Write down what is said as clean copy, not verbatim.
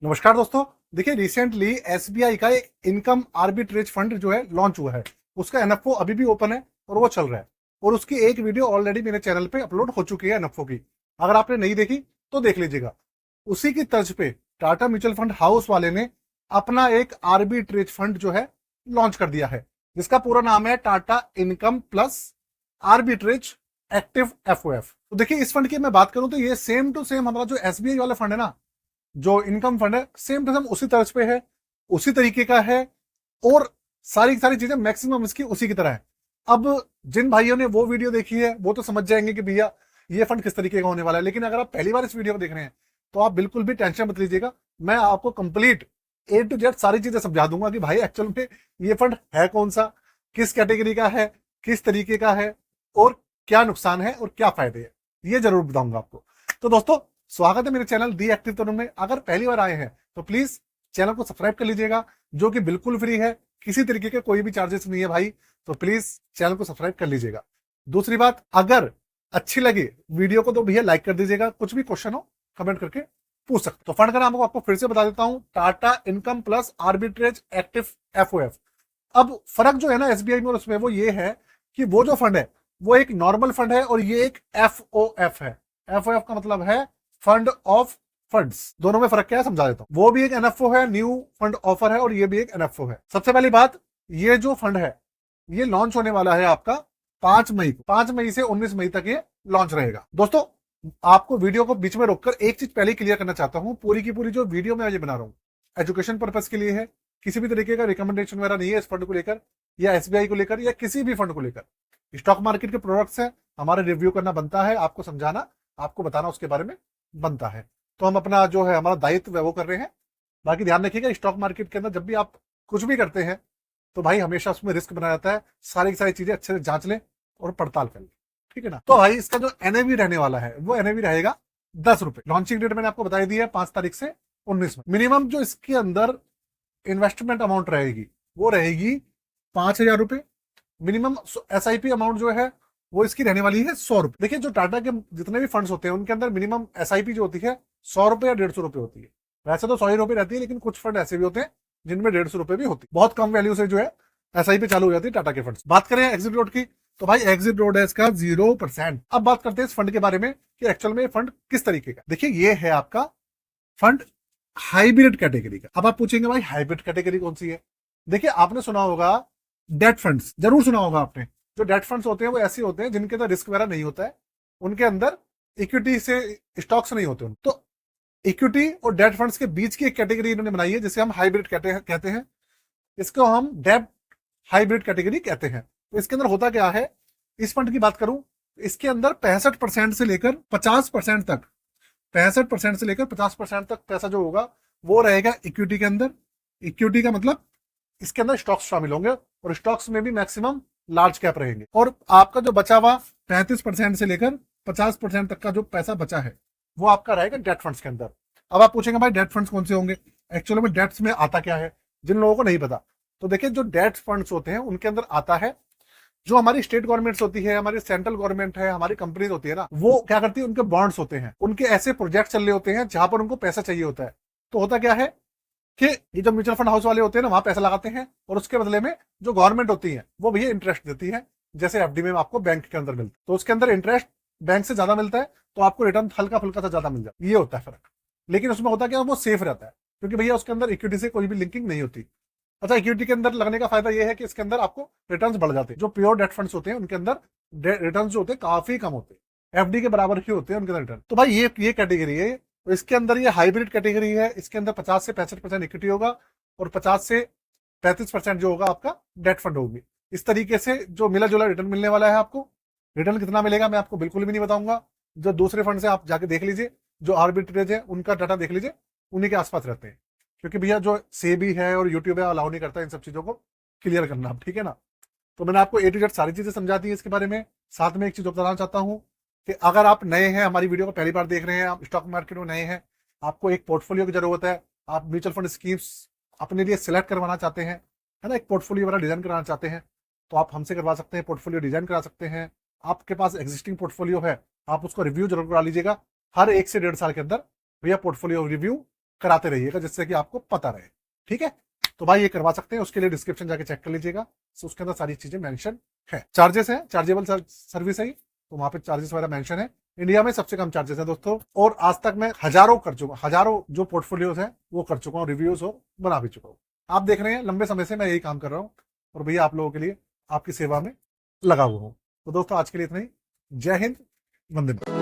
नमस्कार दोस्तों। देखिए रिसेंटली एसबीआई का एक इनकम आर्बिट्रेज फंड जो है लॉन्च हुआ है। उसका एनएफओ अभी भी ओपन है और वो चल रहा है और उसकी एक वीडियो ऑलरेडी मेरे चैनल पे अपलोड हो चुकी है एनएफओ की। अगर आपने नहीं देखी तो देख लीजिएगा। उसी की तर्ज पे टाटा म्यूचुअल फंड हाउस वाले ने अपना एक आर्बिट्रेज फंड जो है लॉन्च कर दिया है, जिसका पूरा नाम है Tata income plus arbitrage active FOF. तो देखिए इस फंड की मैं बात करूं तो ये सेम टू सेम हमारा जो एसबीआई वाला फंड है ना, जो इनकम फंड है, सेम टू सेम उसी तर्ज पे है, उसी तरीके का है और सारी सारी चीजें मैक्सिमम इसकी उसी की तरह है। अब जिन भाइयों ने वो वीडियो देखी है वो तो समझ जाएंगे कि भैया ये फंड किस तरीके का होने वाला है, लेकिन अगर आप पहली बार इस वीडियो को देख रहे हैं तो आप बिल्कुल भी टेंशन मत लीजिएगा। मैं आपको कंप्लीट ए टू जेड सारी चीजें समझा दूंगा कि भाई एक्चुअल में ये फंड है कौन सा, किस कैटेगरी का है, किस तरीके का है और क्या नुकसान है और क्या फायदे है, ये जरूर बताऊंगा आपको। तो दोस्तों स्वागत है मेरे चैनल दी एक्टिव तरुण में। अगर पहली बार आए हैं तो प्लीज चैनल को सब्सक्राइब कर लीजिएगा, जो कि बिल्कुल फ्री है, किसी तरीके के कोई भी चार्जेस नहीं है भाई। तो प्लीज चैनल को सब्सक्राइब कर लीजिएगा। दूसरी बात, अगर अच्छी लगी वीडियो को तो भैया लाइक कर दीजिएगा। कुछ भी क्वेश्चन हो कमेंट करके पूछ सकते। तो फंड का नाम आपको फिर से बता देता हूं, Tata income plus arbitrage active FOF. अब फर्क जो है ना एसबीआई में और उसमें, वो ये है कि वो जो फंड है वो एक नॉर्मल फंड है और ये एक एफओएफ है। एफओएफ का मतलब है फंड ऑफ फंड्स। दोनों में फर्क क्या है समझा देता हूं। वो भी एक एनएफओ है, न्यू फंड ऑफर है, और ये भी एक एनएफओ है। सबसे पहली बात, ये जो फंड है ये लॉन्च होने वाला है आपका 5 मई को। 5 मई से 19 मई तक ये लॉन्च रहेगा। दोस्तों आपको वीडियो को बीच में रोककर एक चीज पहले क्लियर करना चाहता हूं, पूरी की पूरी जो वीडियो मैं ये बना रहा हूं एजुकेशन पर्पज के लिए है। किसी भी तरीके का रिकमेंडेशन वगैरह नहीं है इस फंड को लेकर या एसबीआई को लेकर या किसी भी फंड को लेकर। स्टॉक मार्केट के प्रोडक्ट्स है, हमारे रिव्यू करना बनता है, आपको समझाना, आपको बताना उसके बारे में बनता है। तो हम अपना जो है हमारा दायित्व है वो कर रहे हैं। बाकी ध्यान रखिएगा, स्टॉक मार्केट के अंदर जब भी आप कुछ भी करते हैं तो भाई हमेशा उसमें रिस्क बना रहता है। सारी की सारी चीजें अच्छे से जांच लें और पड़ताल कर लें, ठीक है ना। तो भाई इसका जो एनएवी रहने वाला है वो एनएवी रहेगा 10 रुपए। लॉन्चिंग डेट मैंने आपको बताई दी है 5 तारीख से 19 में। मिनिमम जो इसके अंदर इन्वेस्टमेंट अमाउंट रहेगी वो रहेगी 5,000 रुपए। मिनिमम एसआईपी अमाउंट जो है वो इसकी रहने वाली है 100 रुपए। देखिए जो टाटा के जितने भी फंड्स होते हैं उनके अंदर मिनिमम एसआईपी जो होती है 100 रुपए या 150 रुपए होती है। वैसे तो 100 रुपए रहती है, लेकिन कुछ फंड ऐसे भी होते हैं जिनमें 150 रुपए भी होती है। बहुत कम वैल्यू से जो है एसआईपी चालू हो जाती है टाटा के फंड। बात करें एग्जिट रोड की, तो भाई एग्जिट रोड है इसका 0%। अब बात करते हैं इस फंड के बारे में कि एक्चुअल में ये फंड किस तरीके का। देखिए ये है आपका फंड हाइब्रिड कैटेगरी का। अब आप पूछेंगे भाई हाइब्रिड कैटेगरी कौन सी है। देखिए आपने सुना होगा डेट फंड्स, जरूर सुना होगा आपने। जो डेट फंड्स होते हैं वो ऐसे होते हैं जिनके अंदर रिस्क वगैरह नहीं होता है, उनके अंदर इक्विटी से स्टॉक्स नहीं होते। तो इक्विटी और डेट फंड्स के बीच की एक कैटेगरी इन्होंने बनाई है जिसे हम हाइब्रिड कहते हैं। इसको हम डेट हाइब्रिड कैटेगरी कहते हैं। तो इसके अंदर होता क्या है, इस फंड की बात करूं, इसके अंदर 65% से लेकर 50% तक, 65% से लेकर 50% तक पैसा जो होगा वो रहेगा इक्विटी के अंदर। इक्विटी का मतलब इसके अंदर स्टॉक्स शामिल होंगे और स्टॉक्स में भी मैक्सिमम लार्ज कैप रहेंगे। और आपका जो बचा हुआ 35% से लेकर 50% तक का जो पैसा बचा है वो आपका रहेगा डेट फंड्स के अंदर। अब आप पूछेंगे भाई डेट फंड्स कौन से होंगे, एक्चुअली में डेट्स में आता क्या है, जिन लोगों को नहीं पता। तो देखिए जो डेट फंड्स होते हैं उनके अंदर आता है जो हमारी स्टेट गवर्नमेंट्स होती है, हमारी सेंट्रल गवर्नमेंट है, हमारी कंपनीज होती है ना, वो क्या करती है, उनके बॉन्ड्स होते हैं, उनके ऐसे प्रोजेक्ट चल रहे होते हैं जहां पर उनको पैसा चाहिए होता है। तो होता क्या है कि ये जो म्यूचुअल फंड हाउस वाले होते हैं ना, वहां पैसा लगाते हैं और उसके बदले में जो गवर्नमेंट होती है वो भैया इंटरेस्ट देती है। जैसे एफडी में आपको बैंक के अंदर मिलता है, तो उसके अंदर इंटरेस्ट बैंक से ज्यादा मिलता है, तो आपको रिटर्न हल्का फुल्का सा ज्यादा मिल जाता है। ये होता है फर्क। लेकिन उसमें होता क्या है, वो सेफ रहता है क्योंकि भैया उसके अंदर इक्विटी से कोई भी लिंकिंग नहीं होती। अच्छा, इक्विटी के अंदर लगने का फायदा ये है कि इसके अंदर आपको रिटर्न्स बढ़ जाते हैं। जो प्योर डेट फंड्स होते हैं उनके अंदर रिटर्न्स जो होते हैं काफी कम होते हैं, एफडी के बराबर ही होते हैं उनके अंदर रिटर्न। तो भाई ये कैटेगरी है। तो इसके अंदर ये हाइब्रिड कैटेगरी है। इसके अंदर 50 से 65% इक्विटी होगा और 50 से 35% जो होगा आपका डेट फंड होगी। इस तरीके से जो मिला जुला रिटर्न मिलने वाला है आपको। रिटर्न कितना मिलेगा मैं आपको बिल्कुल भी नहीं बताऊंगा। जो दूसरे फंड से आप जाके देख लीजिए, जो आर्बिट्रेज है उनका डाटा देख लीजिए, उन्हीं के आसपास रहते हैं। क्योंकि भैया जो सेबी है और यूट्यूब है अलाउ नहीं करता इन सब चीजों को क्लियर करना, ठीक है ना। तो मैंने आपको ए टू जेड सारी चीजें समझा दी है इसके बारे में। साथ में एक चीज बताना चाहता हूँ कि अगर आप नए हैं, हमारी वीडियो को पहली बार देख रहे हैं, आप स्टॉक मार्केट में नए हैं, आपको एक पोर्टफोलियो की जरूरत है, आप म्यूचुअल फंड स्कीम्स अपने लिए सिलेक्ट करवाना चाहते हैं, है ना, एक पोर्टफोलियो वाला डिजाइन कराना चाहते हैं, तो आप हमसे करवा सकते हैं, पोर्टफोलियो डिजाइन करा सकते हैं। आपके पास एग्जिस्टिंग पोर्टफोलियो है, आप उसको रिव्यू जरूर करा लीजिएगा। हर 1 से 1.5 साल के अंदर भैया पोर्टफोलियो रिव्यू कराते रहिएगा, जिससे कि आपको पता रहे। ठीक है, तो भाई ये करवा सकते हैं, उसके लिए डिस्क्रिप्शन जाके चेक कर लीजिएगा, उसके अंदर सारी चीजें मेंशन है। चार्जेस है, चार्जेबल सर्विस है, तो वहां पे चार्जेस वगैरह मेंशन है। इंडिया में सबसे कम चार्जेस है दोस्तों, और आज तक मैं हजारों कर चुका, हजारों जो पोर्टफोलियोज है वो कर चुका हूँ, रिव्यूज और बना भी चुका हूँ। आप देख रहे हैं लंबे समय से मैं यही काम कर रहा हूँ, और भैया आप लोगों के लिए आपकी सेवा में लगा हुआ हूँ। तो दोस्तों आज के लिए इतना ही। जय हिंद, वंदे मातरम।